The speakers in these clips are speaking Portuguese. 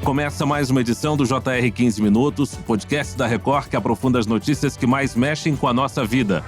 Começa mais uma edição do JR 15 Minutos, o podcast da Record que aprofunda as notícias que mais mexem com a nossa vida.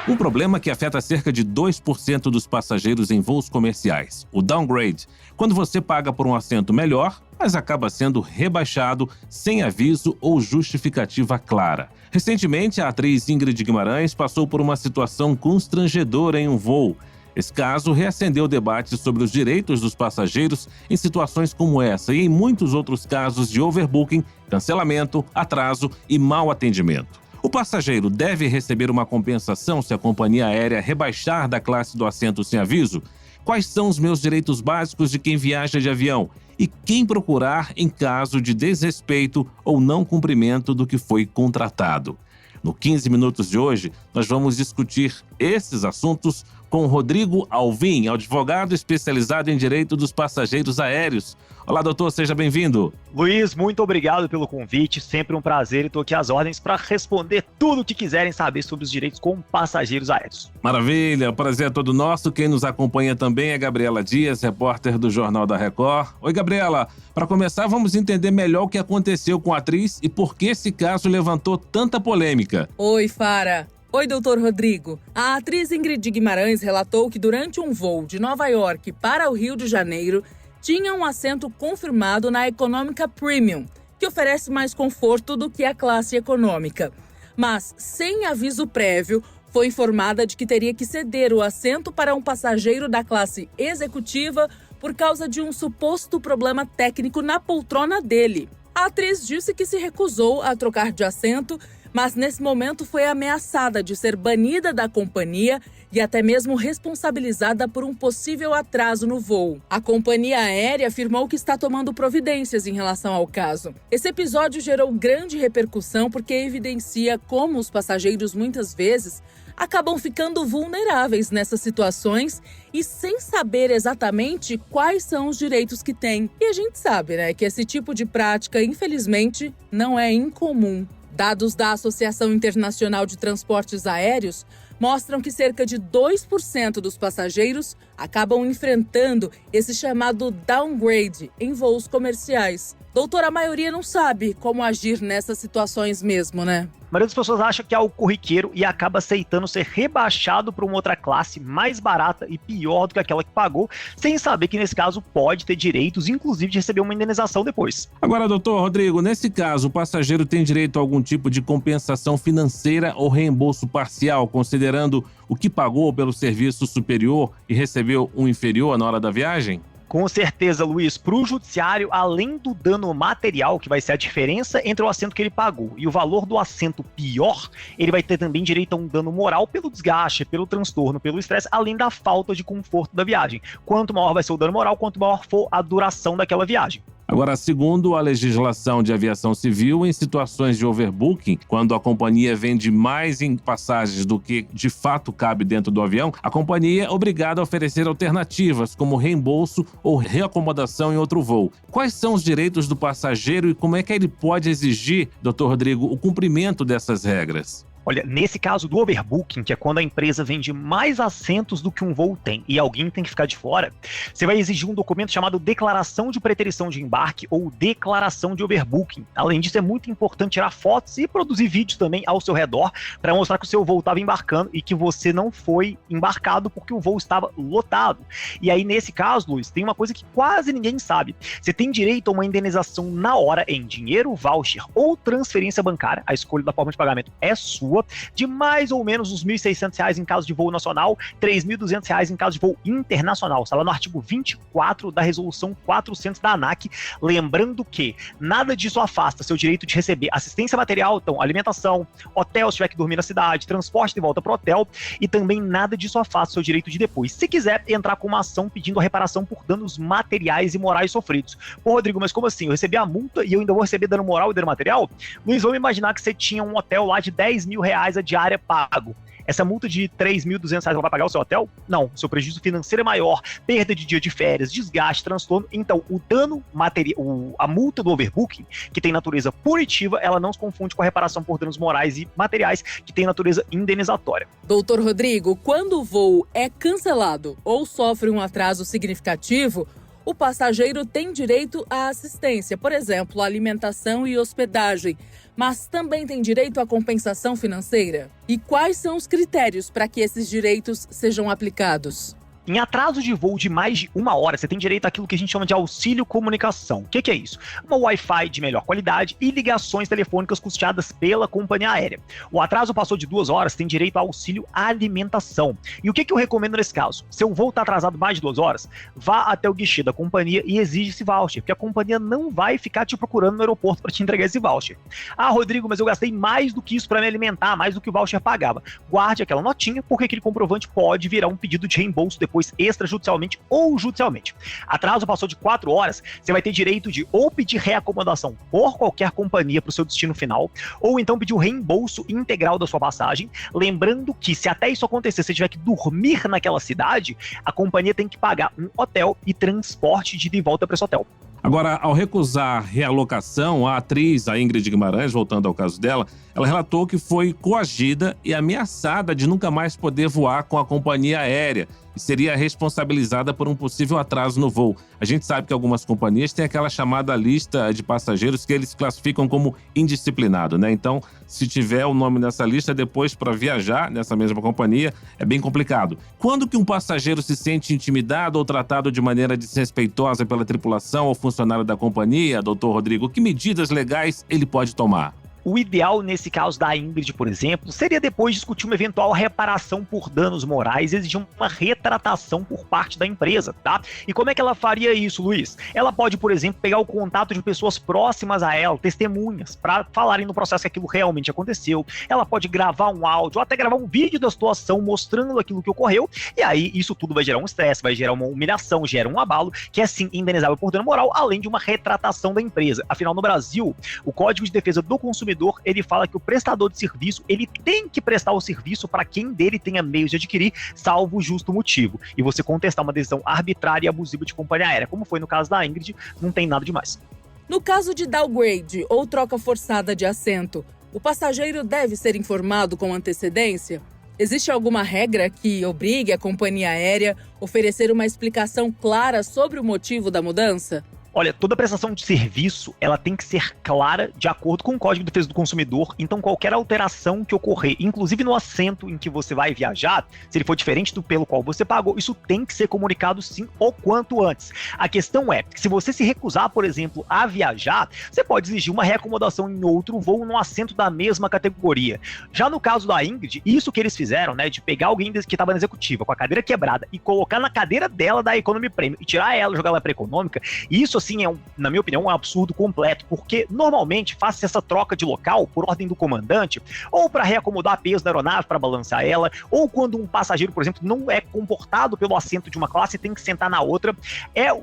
Um problema que afeta cerca de 2% dos passageiros em voos comerciais, o downgrade, quando você paga por um assento melhor, mas acaba sendo rebaixado sem aviso ou justificativa clara. Recentemente, a atriz Ingrid Guimarães passou por uma situação constrangedora em um voo. Esse caso reacendeu o debate sobre os direitos dos passageiros em situações como essa e em muitos outros casos de overbooking, cancelamento, atraso e mau atendimento. O passageiro deve receber uma compensação se a companhia aérea rebaixar da classe do assento sem aviso? Quais são os meus direitos básicos de quem viaja de avião? E quem procurar em caso de desrespeito ou não cumprimento do que foi contratado? No 15 Minutos de hoje, nós vamos discutir esses assuntos com Rodrigo Alvim, advogado especializado em direito dos passageiros aéreos. Olá, doutor, seja bem-vindo. Luiz, muito obrigado pelo convite, sempre um prazer e estou aqui às ordens para responder tudo o que quiserem saber sobre os direitos com passageiros aéreos. Maravilha, o prazer é todo nosso. Quem nos acompanha também é Gabriela Dias, repórter do Jornal da Record. Oi, Gabriela. Para começar, vamos entender melhor o que aconteceu com a atriz e por que esse caso levantou tanta polêmica. Oi, Fara. Oi, doutor Rodrigo. A atriz Ingrid Guimarães relatou que durante um voo de Nova York para o Rio de Janeiro, tinha um assento confirmado na Econômica Premium, que oferece mais conforto do que a classe econômica. Mas, sem aviso prévio, foi informada de que teria que ceder o assento para um passageiro da classe executiva por causa de um suposto problema técnico na poltrona dele. A atriz disse que se recusou a trocar de assento, mas nesse momento foi ameaçada de ser banida da companhia e até mesmo responsabilizada por um possível atraso no voo. A companhia aérea afirmou que está tomando providências em relação ao caso. Esse episódio gerou grande repercussão porque evidencia como os passageiros muitas vezes acabam ficando vulneráveis nessas situações e sem saber exatamente quais são os direitos que têm. E a gente sabe, que esse tipo de prática, infelizmente, não é incomum. Dados da Associação Internacional de Transportes Aéreos mostram que cerca de 2% dos passageiros acabam enfrentando esse chamado downgrade em voos comerciais. Doutor, a maioria não sabe como agir nessas situações mesmo, né? A maioria das pessoas acha que é algo corriqueiro e acaba aceitando ser rebaixado para uma outra classe mais barata e pior do que aquela que pagou, sem saber que nesse caso pode ter direitos, inclusive de receber uma indenização depois. Agora, doutor Rodrigo, nesse caso, o passageiro tem direito a algum tipo de compensação financeira ou reembolso parcial, considerando o que pagou pelo serviço superior e recebeu um inferior na hora da viagem? Com certeza, Luiz, para o judiciário, além do dano material, que vai ser a diferença entre o assento que ele pagou e o valor do assento pior, ele vai ter também direito a um dano moral pelo desgaste, pelo transtorno, pelo estresse, além da falta de conforto da viagem. Quanto maior vai ser o dano moral, quanto maior for a duração daquela viagem. Agora, segundo a legislação de aviação civil, em situações de overbooking, quando a companhia vende mais em passagens do que de fato cabe dentro do avião, a companhia é obrigada a oferecer alternativas, como reembolso ou reacomodação em outro voo. Quais são os direitos do passageiro e como é que ele pode exigir, doutor Rodrigo, o cumprimento dessas regras? Olha, nesse caso do overbooking, que é quando a empresa vende mais assentos do que um voo tem e alguém tem que ficar de fora, você vai exigir um documento chamado Declaração de Preterição de Embarque ou Declaração de Overbooking. Além disso, é muito importante tirar fotos e produzir vídeos também ao seu redor para mostrar que o seu voo estava embarcando e que você não foi embarcado porque o voo estava lotado. E aí, nesse caso, Luiz, tem uma coisa que quase ninguém sabe. Você tem direito a uma indenização na hora em dinheiro, voucher ou transferência bancária. A escolha da forma de pagamento é sua. De mais ou menos uns R$ 1.600 em caso de voo nacional, R$ 3.200 em caso de voo internacional. Está lá no artigo 24 da Resolução 400 da ANAC. Lembrando que nada disso afasta seu direito de receber assistência material, então alimentação, hotel se tiver que dormir na cidade, transporte de volta para o hotel, e também nada disso afasta seu direito de depois, se quiser, entrar com uma ação pedindo a reparação por danos materiais e morais sofridos. Pô, Rodrigo, mas como assim? Eu recebi a multa e eu ainda vou receber dano moral e dano material? Luiz, vamos imaginar que você tinha um hotel lá de R$ 10.000 a diária pago. Essa multa de R$ 3.200 ela vai pagar o seu hotel? Não, seu prejuízo financeiro é maior, perda de dia de férias, desgaste, transtorno. Então, o dano material, a multa do overbooking, que tem natureza punitiva, ela não se confunde com a reparação por danos morais e materiais, que tem natureza indenizatória. Doutor Rodrigo, quando o voo é cancelado ou sofre um atraso significativo, o passageiro tem direito à assistência, por exemplo, alimentação e hospedagem, mas também tem direito à compensação financeira? E quais são os critérios para que esses direitos sejam aplicados? Em atraso de voo de mais de 1 hora, você tem direito àquilo que a gente chama de auxílio comunicação. O que é isso? Uma Wi-Fi de melhor qualidade e ligações telefônicas custeadas pela companhia aérea. O atraso passou de 2 horas, tem direito a auxílio alimentação. E o que eu recomendo nesse caso? Se o voo está atrasado mais de 2 horas, vá até o guichê da companhia e exige esse voucher, porque a companhia não vai ficar te procurando no aeroporto para te entregar esse voucher. Ah, Rodrigo, mas eu gastei mais do que isso para me alimentar, mais do que o voucher pagava. Guarde aquela notinha, porque aquele comprovante pode virar um pedido de reembolso depois extrajudicialmente ou judicialmente. Atraso passou de 4 horas, você vai ter direito de ou pedir reacomodação por qualquer companhia para o seu destino final, ou então pedir o reembolso integral da sua passagem. Lembrando que se até isso acontecer, você tiver que dormir naquela cidade, a companhia tem que pagar um hotel e transporte de ida e volta para esse hotel. Agora, ao recusar realocação, a atriz, a Ingrid Guimarães, voltando ao caso dela, ela relatou que foi coagida e ameaçada de nunca mais poder voar com a companhia aérea e seria responsabilizada por um possível atraso no voo. A gente sabe que algumas companhias têm aquela chamada lista de passageiros que eles classificam como indisciplinado, né? Então, se tiver o nome nessa lista, depois para viajar nessa mesma companhia, é bem complicado. Quando que um passageiro se sente intimidado ou tratado de maneira desrespeitosa pela tripulação ou funcionário da companhia, doutor Rodrigo, que medidas legais ele pode tomar? O ideal, nesse caso da Ingrid, por exemplo, seria depois discutir uma eventual reparação por danos morais e exigir uma retratação por parte da empresa, tá? E como é que ela faria isso, Luiz? Ela pode, por exemplo, pegar o contato de pessoas próximas a ela, testemunhas, para falarem no processo que aquilo realmente aconteceu. Ela pode gravar um áudio ou até gravar um vídeo da situação mostrando aquilo que ocorreu, e aí isso tudo vai gerar um estresse, vai gerar uma humilhação, gera um abalo, que é sim indenizável por dano moral, além de uma retratação da empresa. Afinal, no Brasil, o Código de Defesa do Consumidor, ele fala que o prestador de serviço, ele tem que prestar o serviço para quem dele tenha meios de adquirir, salvo o justo motivo. E você contestar uma decisão arbitrária e abusiva de companhia aérea, como foi no caso da Ingrid, não tem nada demais. No caso de downgrade ou troca forçada de assento, o passageiro deve ser informado com antecedência? Existe alguma regra que obrigue a companhia aérea a oferecer uma explicação clara sobre o motivo da mudança? Olha, toda prestação de serviço, ela tem que ser clara de acordo com o Código de Defesa do Consumidor, então qualquer alteração que ocorrer, inclusive no assento em que você vai viajar, se ele for diferente do pelo qual você pagou, isso tem que ser comunicado sim o quanto antes. A questão é, se você se recusar, por exemplo, a viajar, você pode exigir uma reacomodação em outro voo no assento da mesma categoria. Já no caso da Ingrid, isso que eles fizeram, né, de pegar alguém que estava na executiva com a cadeira quebrada e colocar na cadeira dela da Economy Premium e tirar ela e jogar ela para econômica, isso assim é, na minha opinião, um absurdo completo, porque normalmente faz essa troca de local por ordem do comandante, ou para reacomodar peso da aeronave para balançar ela, ou quando um passageiro, por exemplo, não é comportado pelo assento de uma classe e tem que sentar na outra.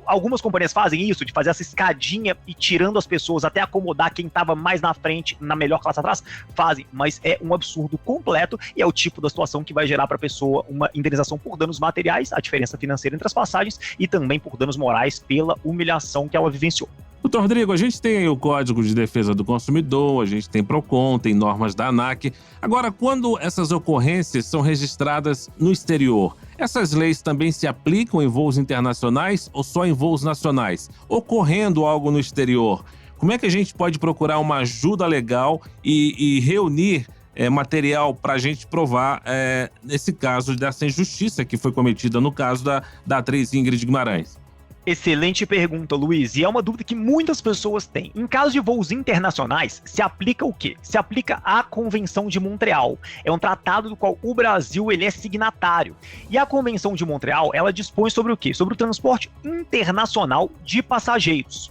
Algumas companhias fazem isso, de fazer essa escadinha e tirando as pessoas até acomodar quem estava mais na frente, na melhor classe atrás, fazem, mas é um absurdo completo e é o tipo da situação que vai gerar para a pessoa uma indenização por danos materiais, a diferença financeira entre as passagens, e também por danos morais pela humilhação que ela vivenciou. Doutor Rodrigo, a gente tem o Código de Defesa do Consumidor, a gente tem PROCON, tem normas da ANAC. Agora, quando essas ocorrências são registradas no exterior, essas leis também se aplicam em voos internacionais ou só em voos nacionais? Ocorrendo algo no exterior, como é que a gente pode procurar uma ajuda legal e reunir material para a gente provar nesse caso dessa injustiça que foi cometida no caso da atriz Ingrid Guimarães? Excelente pergunta, Luiz, e é uma dúvida que muitas pessoas têm. Em caso de voos internacionais, se aplica o quê? Se aplica a Convenção de Montreal. É um tratado do qual o Brasil ele é signatário. E a Convenção de Montreal, ela dispõe sobre o quê? Sobre o transporte internacional de passageiros.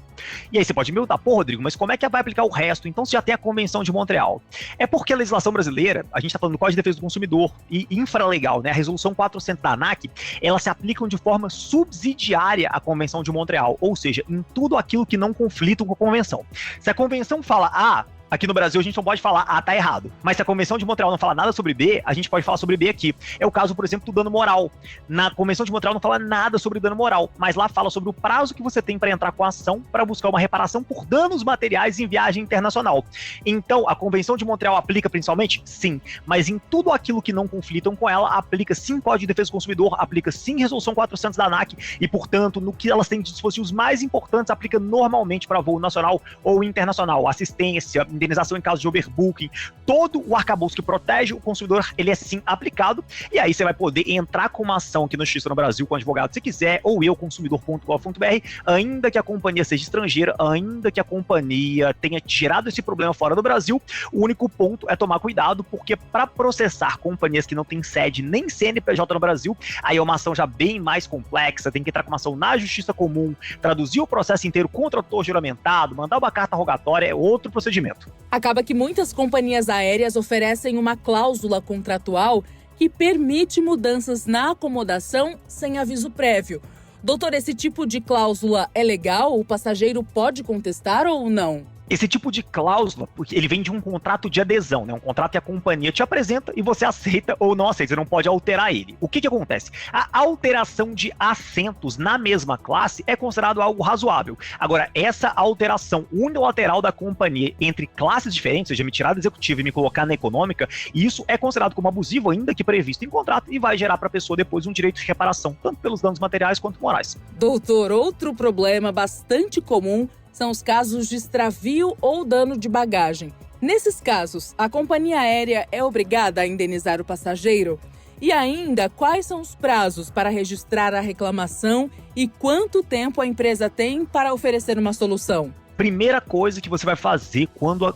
E aí você pode me perguntar, pô, Rodrigo, mas como é que vai aplicar o resto? Então, se já tem a Convenção de Montreal. É porque a legislação brasileira, a gente está falando do Código de Defesa do Consumidor e infralegal, né? A Resolução 400 da ANAC, elas se aplicam de forma subsidiária à Convenção de Montreal, ou seja, em tudo aquilo que não conflita com a Convenção. Se a Convenção fala A, Aqui no Brasil a gente não pode falar A tá errado. Mas se a Convenção de Montreal não fala nada sobre B, a gente pode falar sobre B aqui. É o caso, por exemplo, do dano moral. Na Convenção de Montreal não fala nada sobre dano moral, mas lá fala sobre o prazo que você tem para entrar com a ação para buscar uma reparação por danos materiais em viagem internacional. Então, a Convenção de Montreal aplica principalmente? Sim. Mas em tudo aquilo que não conflitam com ela, aplica sim Código de Defesa do Consumidor, aplica sim Resolução 400 da ANAC e, portanto, no que elas têm de dispositivos mais importantes, aplica normalmente para voo nacional ou internacional. Assistência, indenização em caso de overbooking, todo o arcabouço que protege o consumidor, ele é sim aplicado, e aí você vai poder entrar com uma ação aqui no Justiça no Brasil com o advogado se quiser, ou eu, consumidor.gov.br, ainda que a companhia seja estrangeira, ainda que a companhia tenha gerado esse problema fora do Brasil, o único ponto é tomar cuidado, porque para processar companhias que não têm sede nem CNPJ no Brasil, aí é uma ação já bem mais complexa, tem que entrar com uma ação na Justiça Comum, traduzir o processo inteiro contra o autor juramentado, mandar uma carta rogatória, é outro procedimento. Acaba que muitas companhias aéreas oferecem uma cláusula contratual que permite mudanças na acomodação sem aviso prévio. Doutor, esse tipo de cláusula é legal? O passageiro pode contestar ou não? Esse tipo de cláusula, porque ele vem de um contrato de adesão, né? Um contrato que a companhia te apresenta e você aceita ou não aceita, você não pode alterar ele. O que acontece? A alteração de assentos na mesma classe é considerado algo razoável. Agora, essa alteração unilateral da companhia entre classes diferentes, ou seja, me tirar da executiva e me colocar na econômica, isso é considerado como abusivo, ainda que previsto em contrato, e vai gerar para a pessoa depois um direito de reparação, tanto pelos danos materiais quanto morais. Doutor, outro problema bastante comum são os casos de extravio ou dano de bagagem. Nesses casos, a companhia aérea é obrigada a indenizar o passageiro? E ainda, quais são os prazos para registrar a reclamação e quanto tempo a empresa tem para oferecer uma solução? Primeira coisa que você vai fazer quando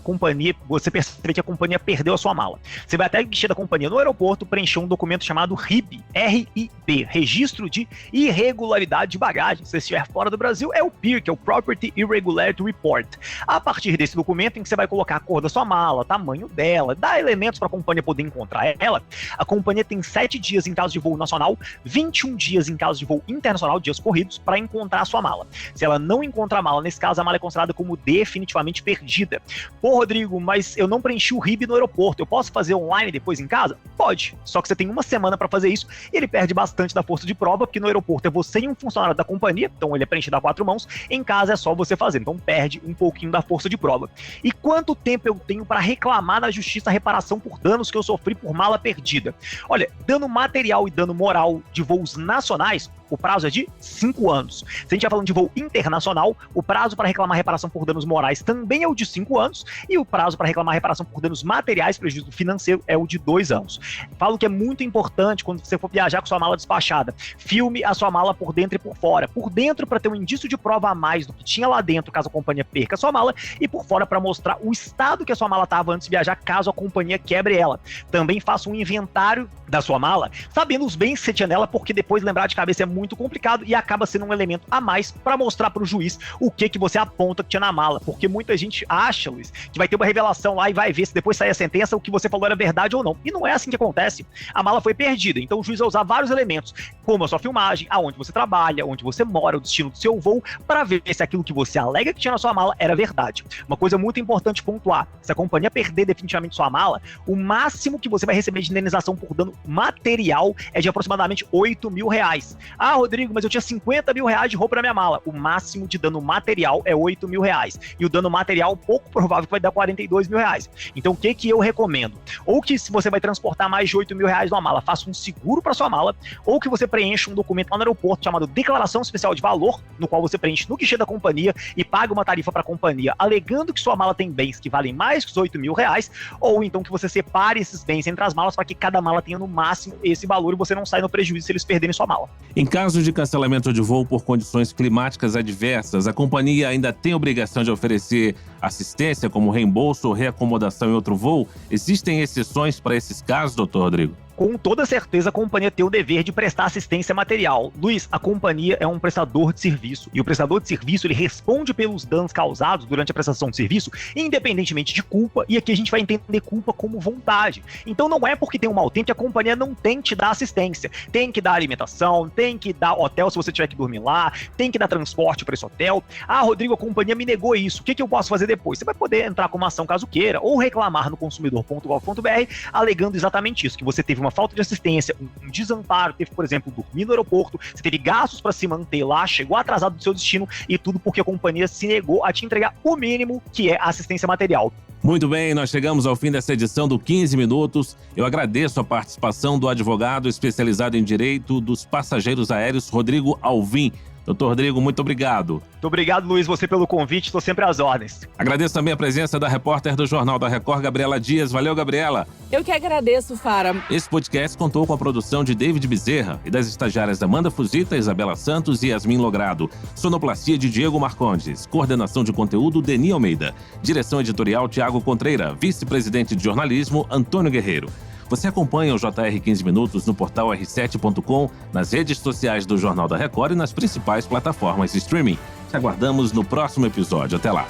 você perceber que a companhia perdeu a sua mala. Você vai até o guichê da companhia no aeroporto preencher um documento chamado RIB, R-I-B, Registro de Irregularidade de Bagagem. Se você estiver fora do Brasil, é o PIR, que é o Property Irregularity Report. A partir desse documento, em que você vai colocar a cor da sua mala, tamanho dela, dá elementos para a companhia poder encontrar ela, a companhia tem 7 dias em caso de voo nacional, 21 dias em caso de voo internacional, dias corridos, para encontrar a sua mala. Se ela não encontra a mala, nesse caso, a mala é considerada como definitivamente perdida. Pô, Rodrigo, mas eu não preenchi o RIB no aeroporto, eu posso fazer online depois em casa? Pode, só que você tem uma semana para fazer isso e ele perde bastante da força de prova, porque no aeroporto é você e um funcionário da companhia, então ele é preenchido a 4 mãos, em casa é só você fazer, então perde um pouquinho da força de prova. E quanto tempo eu tenho para reclamar na justiça a reparação por danos que eu sofri por mala perdida? Olha, dano material e dano moral de voos nacionais, o prazo é de 5 anos. Se a gente estiver falando de voo internacional, o prazo para reclamar reparação por danos morais também é o de 5 anos, e o prazo para reclamar reparação por danos materiais, prejuízo financeiro, é o de 2 anos. Falo que é muito importante quando você for viajar com sua mala despachada, filme a sua mala por dentro e por fora. Por dentro para ter um indício de prova a mais do que tinha lá dentro, caso a companhia perca a sua mala, e por fora para mostrar o estado que a sua mala estava antes de viajar, caso a companhia quebre ela. Também faça um inventário da sua mala, sabendo os bens que você tinha nela, porque depois lembrar de cabeça é muito complicado e acaba sendo um elemento a mais para mostrar para o juiz o que você aponta que tinha na mala, porque muita gente acha, Luiz, que vai ter uma revelação lá e vai ver se depois sair a sentença o que você falou era verdade ou não, e não é assim que acontece. A mala foi perdida, então o juiz vai usar vários elementos, como a sua filmagem, aonde você trabalha, onde você mora, o destino do seu voo, para ver se aquilo que você alega que tinha na sua mala era verdade. Uma coisa muito importante pontuar: se a companhia perder definitivamente sua mala, o máximo que você vai receber de indenização por dano material é de aproximadamente R$8.000. Ah, Rodrigo, mas eu tinha R$50.000 de roupa na minha mala. O máximo de dano material é R$8.000. E o dano material, pouco provável que vai dar R$42.000. Então, o que eu recomendo? Ou que, se você vai transportar mais de R$8.000 numa mala, faça um seguro para sua mala, ou que você preencha um documento lá no aeroporto chamado Declaração Especial de Valor, no qual você preenche no guichê da companhia e paga uma tarifa para a companhia, alegando que sua mala tem bens que valem mais que os R$8.000, ou então que você separe esses bens entre as malas para que cada mala tenha no máximo esse valor e você não saia no prejuízo se eles perderem sua mala. Em caso de cancelamento de voo por condições climáticas adversas, a companhia ainda tem obrigação de oferecer assistência, como reembolso ou reacomodação em outro voo? Existem exceções para esses casos, doutor Rodrigo? Com toda certeza, a companhia tem o dever de prestar assistência material. Luiz, a companhia é um prestador de serviço, e o prestador de serviço ele responde pelos danos causados durante a prestação de serviço, independentemente de culpa, e aqui a gente vai entender culpa como vontade. Então não é porque tem um mau tempo que a companhia não tem que dar assistência. Tem que dar alimentação, tem que dar hotel se você tiver que dormir lá, tem que dar transporte para esse hotel. Ah, Rodrigo, a companhia me negou isso. O que eu posso fazer depois. Você vai poder entrar com uma ação caso queira, ou reclamar no consumidor.gov.br, alegando exatamente isso, que você teve uma falta de assistência, um desamparo, teve, por exemplo, dormir no aeroporto, você teve gastos para se manter lá, chegou atrasado do seu destino, e tudo porque a companhia se negou a te entregar o mínimo, que é a assistência material. Muito bem, nós chegamos ao fim dessa edição do 15 Minutos. Eu agradeço a participação do advogado especializado em direito dos passageiros aéreos, Rodrigo Alvim. Doutor Rodrigo, muito obrigado. Muito obrigado, Luiz, você pelo convite, estou sempre às ordens. Agradeço também a presença da repórter do Jornal da Record, Gabriela Dias. Valeu, Gabriela. Eu que agradeço, Fara. Esse podcast contou com a produção de David Bezerra e das estagiárias Amanda Fusita, Isabela Santos e Yasmin Logrado. Sonoplastia de Diego Marcondes. Coordenação de conteúdo, Deni Almeida. Direção editorial, Tiago Contreira. Vice-presidente de jornalismo, Antônio Guerreiro. Você acompanha o JR 15 Minutos no portal r7.com, nas redes sociais do Jornal da Record e nas principais plataformas de streaming. Te aguardamos no próximo episódio. Até lá!